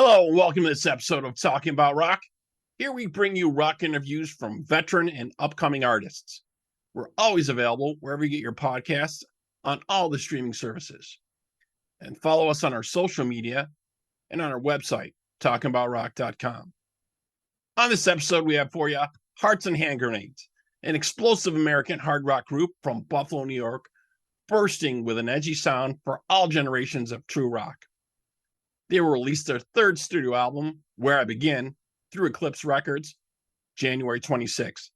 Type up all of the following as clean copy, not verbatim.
Hello, and welcome to this episode of Talking About Rock. Here we bring you rock interviews from veteran and upcoming artists. We're always available wherever you get your podcasts on all the streaming services. And follow us on our social media and on our website, talkingaboutrock.com. On this episode, we have for you Hearts and Hand Grenades, an explosive American hard rock group from Buffalo, New York, bursting with an edgy sound for all generations of true rock. They will release their third studio album, Where I Begin, through Eclipse Records, January 26th.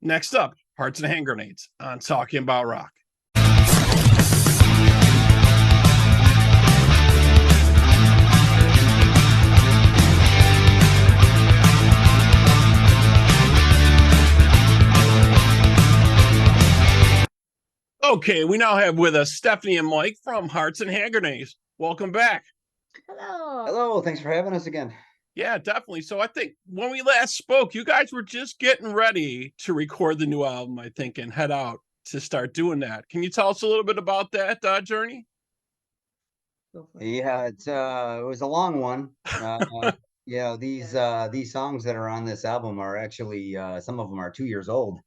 Next up, Hearts and Hand Grenades on Talking About Rock. Okay, we now have with us Stephanie and Mike from Hearts and Hand Grenades. Welcome back. Hello. Hello, thanks for having us again. Yeah, definitely. So I think when we last spoke, you guys were just getting ready to record the new album, I think, and head out to start doing that. Can you tell us a little bit about that journey? Yeah, it was a long one. These songs that are on this album are actually some of them are 2 years old.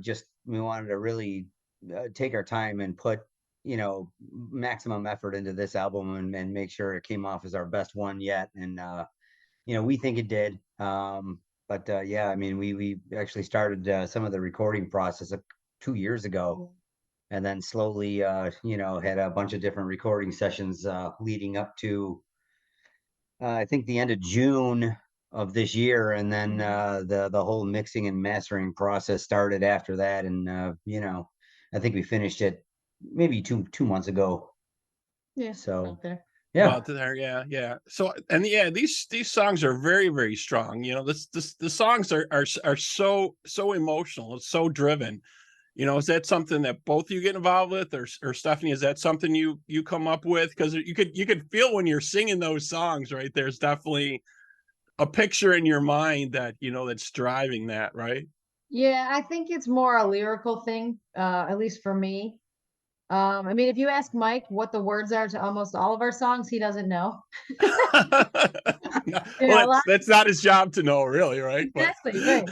Just we wanted to really take our time and put maximum effort into this album and make sure it came off as our best one yet. And we think it did. We actually started some of the recording process 2 years ago, and then slowly had a bunch of different recording sessions leading up to I think the end of June of this year, and then the whole mixing and mastering process started after that. And I think we finished it maybe two months ago. Yeah. So okay. yeah. About there, yeah. So and yeah, these songs are very, very strong. You know, the songs are so emotional. It's so driven. You know, is that something that both you get involved with, or Stephanie, is that something you come up with? Because you could feel when you're singing those songs, right? There's definitely a picture in your mind that that's driving that, right? Yeah, I think it's more a lyrical thing, at least for me. I mean, if you ask Mike what the words are to almost all of our songs, he doesn't know. Well, that's not his job to know, really, right? Exactly, right.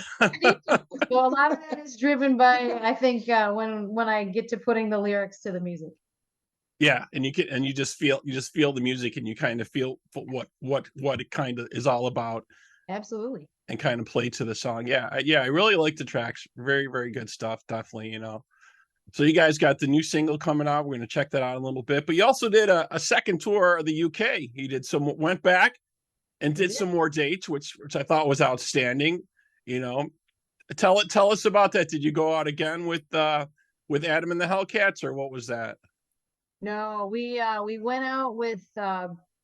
So a lot of that is driven by, I think, when I get to putting the lyrics to the music. Yeah, and you just feel the music, and you kind of feel what it kind of is all about. Absolutely. And kind of play to the song. Yeah, I really like the tracks. Very, very good stuff. Definitely, So you guys got the new single coming out. We're going to check that out in a little bit. But you also did a second tour of the UK. You went back and did some more dates, which I thought was outstanding. Tell us about that. Did you go out again with Adam and the Hellcats, or what was that? No, we went out with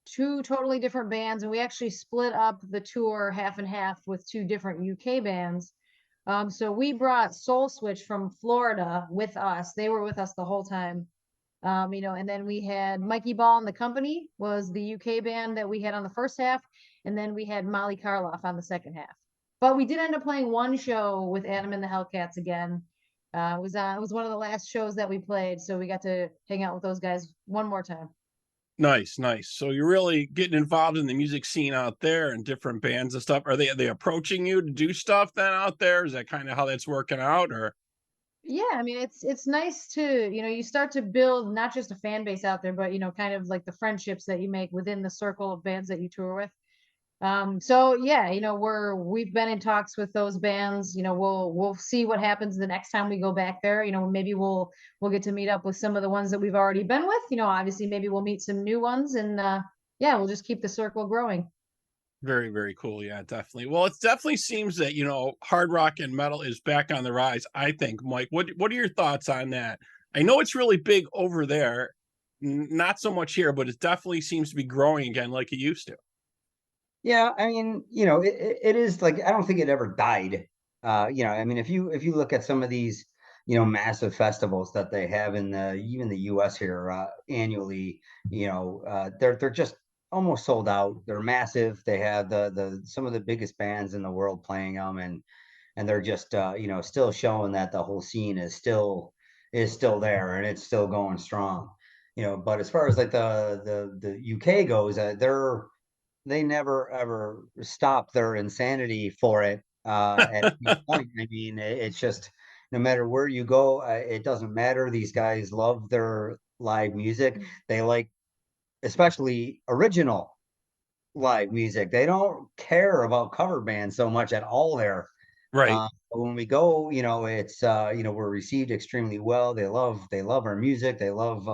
two totally different bands, and we actually split up the tour half and half with two different UK bands. So we brought Soul Switch from Florida with us. They were with us the whole time. And then we had Mikey Ball and the Company was the UK band that we had on the first half, and then we had Molly Karloff on the second half. But we did end up playing one show with Adam and the Hellcats again. It was one of the last shows that we played, so we got to hang out with those guys one more time. Nice. So you're really getting involved in the music scene out there and different bands and stuff. Are they approaching you to do stuff then out there? Is that kind of how that's working out, or? Yeah, I memean it's nice to, you start to build not just a fan base out there, but kind of like the friendships that you make within the circle of bands that you tour with. So yeah, we've been in talks with those bands. We'll see what happens the next time we go back there. Maybe we'll get to meet up with some of the ones that we've already been with. Obviously maybe we'll meet some new ones, and yeah, we'll just keep the circle growing. Very, very cool. Yeah, definitely. Well, it definitely seems that, hard rock and metal is back on the rise, I think. Mike, what are your thoughts on that? I know it's really big over there, not so much here, but it definitely seems to be growing again like it used to. Yeah, I mean, it is like, I don't think it ever died. I mean, if you look at some of these, massive festivals that they have even the US here annually, they're just almost sold out. They're massive. They have the some of the biggest bands in the world playing them, and they're just still showing that the whole scene is still there, and it's still going strong. But as far as like the UK goes, they never ever stop their insanity for it at any point. I mean, it's just no matter where you go, it doesn't matter. These guys love their live music. They like, especially original live music. They don't care about cover bands so much at all there. Right. But when we go, it's we're received extremely well. They love our music. They love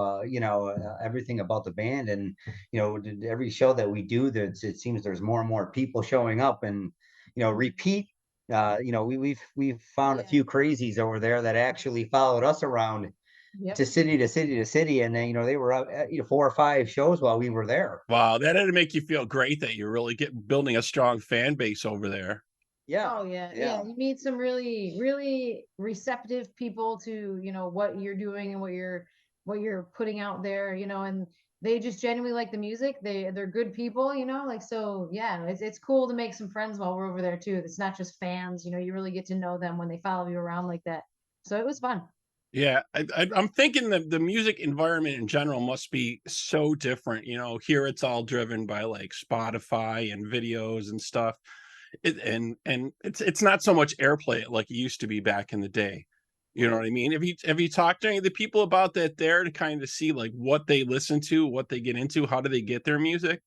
everything about the band, and every show that we do, it seems there's more and more people showing up, and repeat. We've found a Yeah. few crazies over there that actually followed us around Yep. to city to city to city, and then they were out at 4 or 5 shows while we were there. Wow, that had to make you feel great that you're really getting building a strong fan base over there. Yeah, Oh yeah, yeah. yeah. You meet some really, really receptive people to, what you're doing and what you're putting out there, and they just genuinely like the music. They're good people, like so yeah, it's cool to make some friends while we're over there too. It's not just fans, you really get to know them when they follow you around like that. So it was fun. Yeah, I'm thinking that the music environment in general must be so different. Here it's all driven by like Spotify and videos and stuff. And it's not so much airplay like it used to be back in the day. You know Right. what I mean? Have you talked to any of the people about that there to kind of see like what they listen to, what they get into, how do they get their music?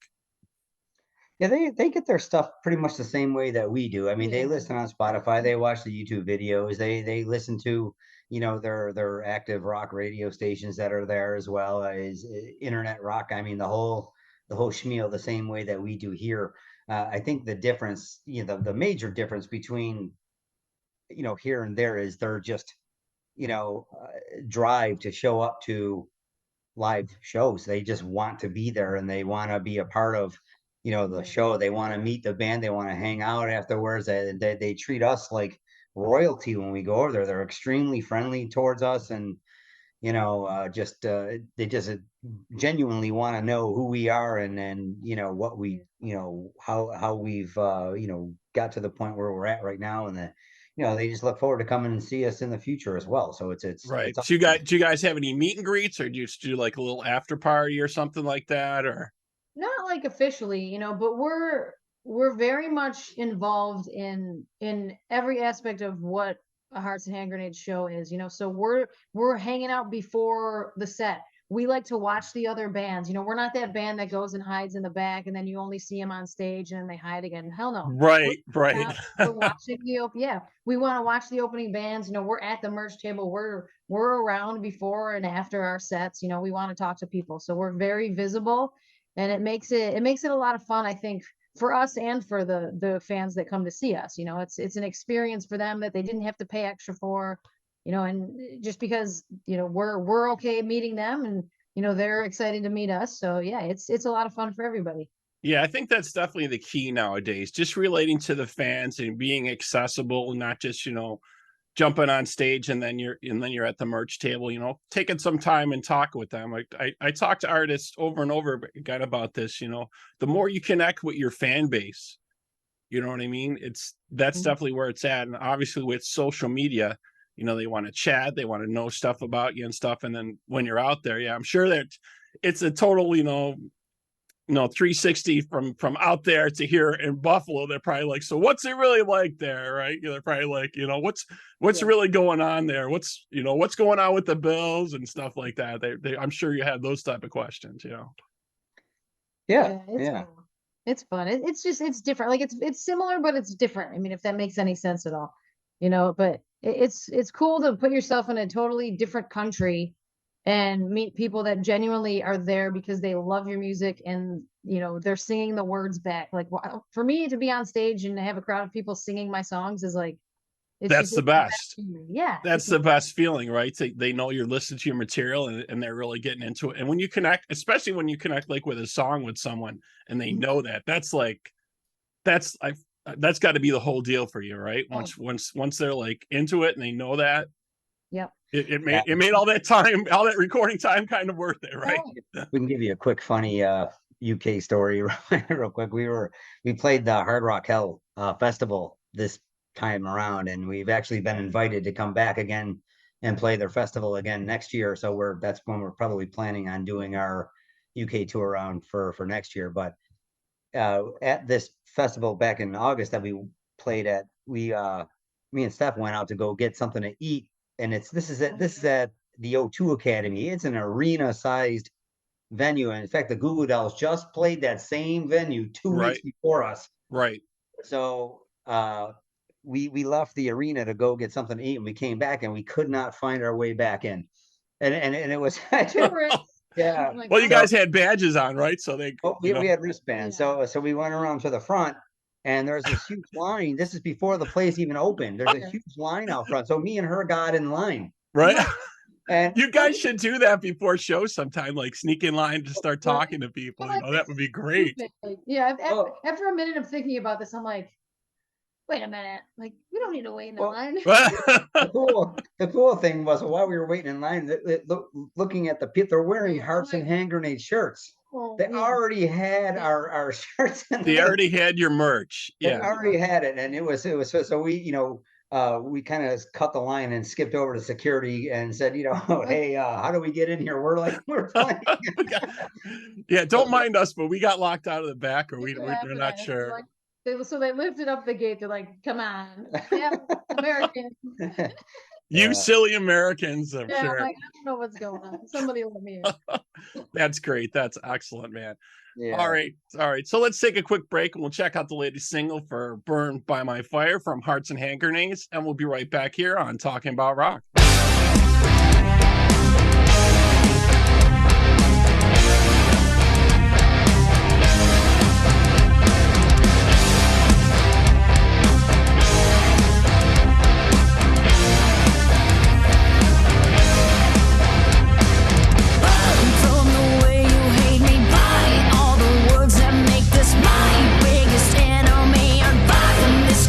Yeah, they get their stuff pretty much the same way that we do. I mean, they Yeah. listen on Spotify, they watch the YouTube videos, they listen to, their active rock radio stations that are there, as well as internet rock. I mean, the whole schmeal the same way that we do here. I think the difference, the major difference between, here and there is they're just, drive to show up to live shows. They just want to be there and they want to be a part of, the Yeah. show. They want to meet the band. They want to hang out afterwards. They treat us like royalty when we go over there. They're extremely friendly towards us, and just they just genuinely want to know who we are, and what we, Yeah. how we've got to the point where we're at right now, and that they just look forward to coming and see us in the future as well. So Right. it's So do you guys have any meet and greets, or do you just do like a little after party or something like that? Or Not like officially, but we're very much involved in every aspect of what a Hearts and Hand Grenades show is, so we're hanging out before the set. We like to watch the other bands. We're not that band that goes and hides in the back and then you only see them on stage and then they hide again. Hell no. We're right, right. out, we're watching yeah, we want to watch the opening bands. We're at the merch table. We're around before and after our sets. We want to talk to people. So we're very visible, and it makes it a lot of fun, I think, for us and for the fans that come to see us. It's an experience for them that they didn't have to pay extra for, and just because we're okay meeting them, and they're excited to meet us. So yeah, it's a lot of fun for everybody. Yeah, I think that's definitely the key nowadays, just relating to the fans and being accessible, not just, jumping on stage and then you're at the merch table, taking some time and talk with them. I talk to artists over and over again about this, the more you connect with your fan base, you know what I mean? That's Mhm. definitely where it's at. And obviously with social media, they want to chat, they want to know stuff about you and stuff. And then when you're out there, yeah, I'm sure that it's a total, 360 from out there to here in Buffalo. They're probably like, so what's it really like there, right? They're probably like, what's Yeah. really going on there? What's going on with the Bills and stuff like that. I'm sure you had those type of questions. Yeah, Yeah, it's yeah. cool. It's fun. It's just it's different. Like it's similar, but it's different. I mean, if that makes any sense at all, But it's cool to put yourself in a totally different country and meet people that genuinely are there because they love your music, and they're singing the words back. Like wow, for me to be on stage and have a crowd of people singing my songs is like That's the it's the best best. feeling. Yeah, That's it's the the best feeling, right? They know you're listening to your material, and they're really getting into it. And when you connect, especially when you connect like with a song with someone and they best. know that, that's I that's got to be the whole deal for you, right? Oh, Once they're like into it and they know that, yep. it Yeah. made all that time, all that recording time kind of worth it, right? Oh, We can give you a quick funny UK story real quick. We played the Hard Rock Hell festival this time around, and we've actually been invited to come back again and play their festival again next year. So that's when we're probably planning on doing our UK tour around for next year. But at this festival back in August that we played at, me and Steph went out to go get something to eat, and this is at the O2 Academy. It's an arena-sized venue, and in fact, the Goo Goo Dolls just played that same venue 2 weeks before us. Right. So we left the arena to go get something to eat, and we came back, and we could not find our way back in, and it was yeah. Like, Well, you guys had badges on, right? So they we had wristbands. Yeah. So we went around to the front, and there's this huge line. This is before the place even opened. There's a huge line out front. So me and her got in line. right. And You guys should do that before shows sometime, like sneak in line to start talking to people. You know, that would be great. Yeah. After a minute of thinking about this, I'm like, wait a minute. Like, we don't need to wait in the line. The cool thing was, while we were waiting in line, looking at the people, they're wearing Hearts and Hand Grenade shirts. They already had our shirts. They already had your merch. They already had it, and it was so we we kind of cut the line and skipped over to security and said, hey, how do we get in here? We're playing. Yeah, don't mind us, but we got locked out of the back, or we're not sure. So they lifted up the gate. They're like, come on. Yeah, Americans. You silly Americans, I'm sure. Like, I don't know what's going on. Somebody let me in. That's great. That's excellent, man. Yeah. All right. So let's take a quick break, and we'll check out the latest single for Burned by My Fire from Hearts and Hand Grenades, and we'll be right back here on Talking About Rock.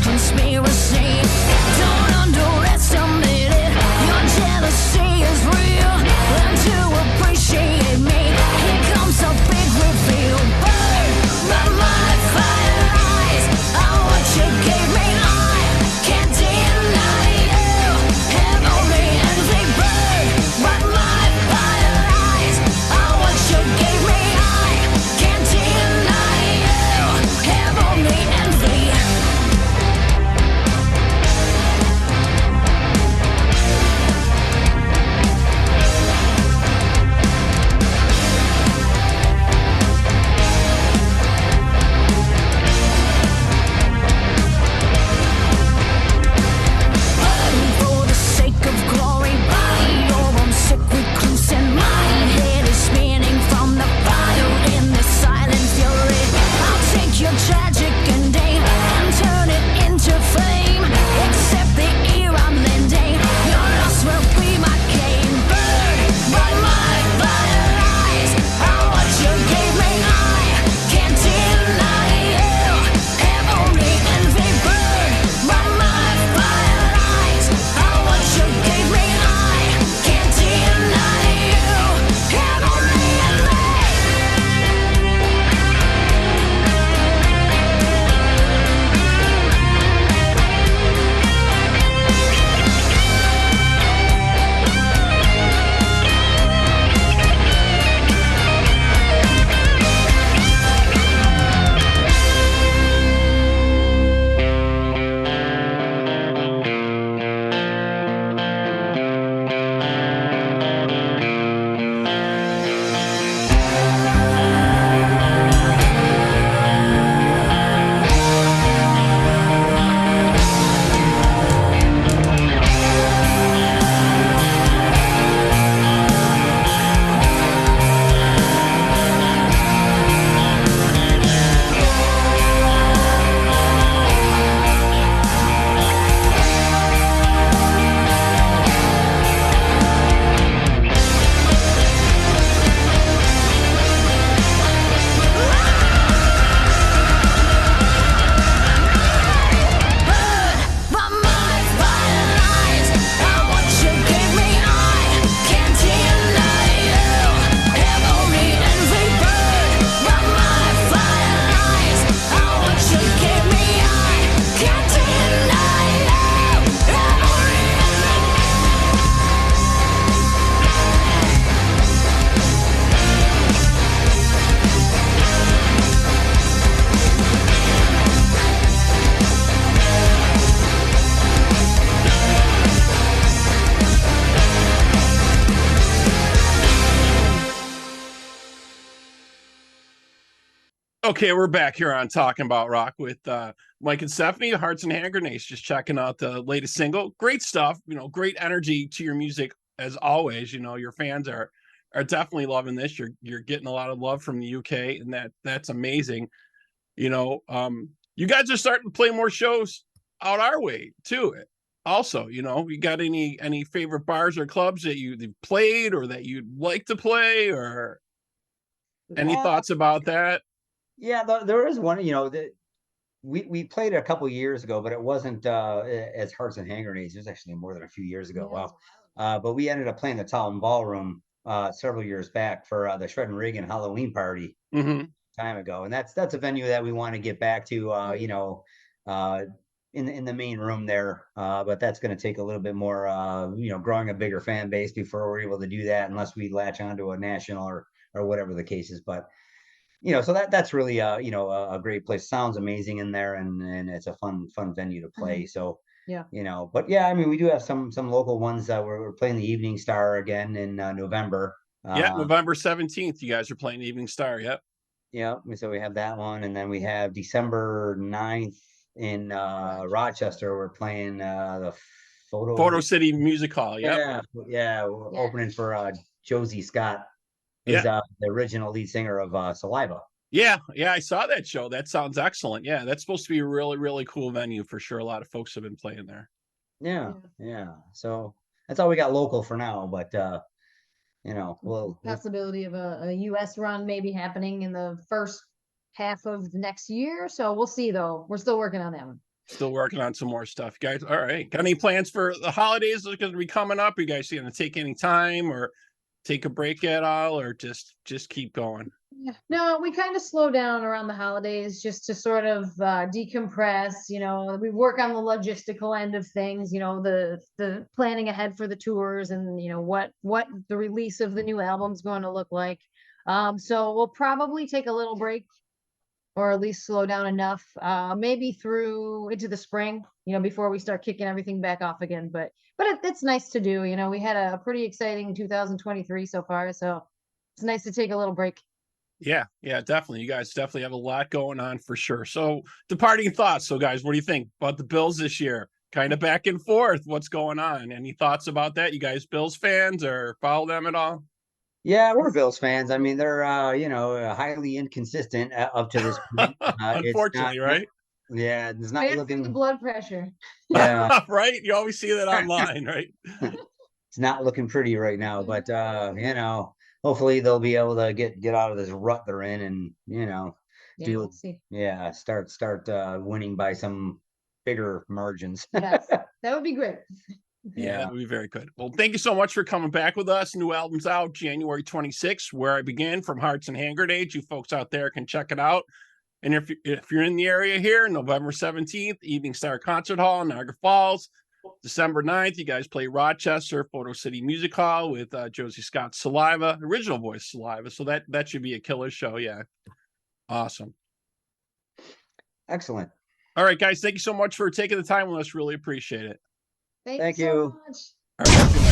Conspiracy, don't underestimate it. Okay, we're back here on Talking About Rock with Mike and Stephanie, Hearts and Hand Grenades, just checking out the latest single. Great stuff, great energy to your music as always. Your fans are definitely loving this. You're getting a lot of love from the UK, and that's amazing. You guys are starting to play more shows out our way too. Also, you got any favorite bars or clubs that you've played or that you'd like to play, or any thoughts about that? Yeah, there is one, that we played it a couple years ago, but it wasn't as Hearts and Hand Grenades. It was actually more than a few years ago. Yeah. Wow. But we ended up playing the Talon Ballroom several years back for the Shred and Reagan Halloween party Mm-hmm. time ago, and that's a venue that we want to get back to. In the main room there, but that's going to take a little bit more, growing a bigger fan base before we're able to do that, unless we latch onto a national or whatever the case is. But so that's really a great place. Sounds amazing in there, and it's a fun venue to play. So Yeah. but yeah, I mean, we do have some local ones that we're playing the Evening Star again in November. Yeah, November 17th, you guys are playing Evening Star. Yep. Yeah, so we have that one, and then we have December 9th in Rochester. We're playing the Photo City Music Hall. Yep. Yeah, we're opening for Josie Scott, who's the original lead singer of Saliva. Yeah, I saw that show. That sounds excellent. Yeah, that's supposed to be a really, really cool venue for sure. A lot of folks have been playing there. Yeah. So that's all we got local for now, but we'll possibility of a US run maybe happening in the first half of the next year. So we'll see though. We're still working on that one. Still working on some more stuff, guys. All right. Got any plans for the holidays that are going to be coming up? Are you guys going to take any time or take a break at all, or just keep going? Yeah. No, we kind of slow down around the holidays just to sort of decompress. We work on the logistical end of things, the planning ahead for the tours and what the release of the new album's going to look like. So we'll probably take a little break, or at least slow down enough, maybe through into the spring, before we start kicking everything back off again. But it's nice to do. We had a pretty exciting 2023 so far, so it's nice to take a little break. Yeah, definitely. You guys definitely have a lot going on for sure. So departing thoughts. So guys, what do you think about the Bills this year? Kind of back and forth. What's going on? Any thoughts about that? You guys Bills fans or follow them at all? Yeah, we're Bills fans. I mean, they're highly inconsistent up to this point. Unfortunately, right? Yeah, it's not looking the blood pressure. Yeah, right. You always see that online, right? It's not looking pretty right now, but hopefully they'll be able to get out of this rut they're in, and we'll see. Start winning by some bigger margins. Yes, that would be great. Yeah, that would be very good. Well, thank you so much for coming back with us. New album's out January 26th, Where I Began, from Hearts and Hand Grenades. You folks out there can check it out. And if you're in the area here, November 17th, Evening Star Concert Hall in Niagara Falls. December 9th, you guys play Rochester, Photo City Music Hall with Josie Scott Saliva, original voice Saliva. So that should be a killer show. Yeah. Awesome. Excellent. All right, guys. Thank you so much for taking the time with us. Really appreciate it. Thank you so much. All right.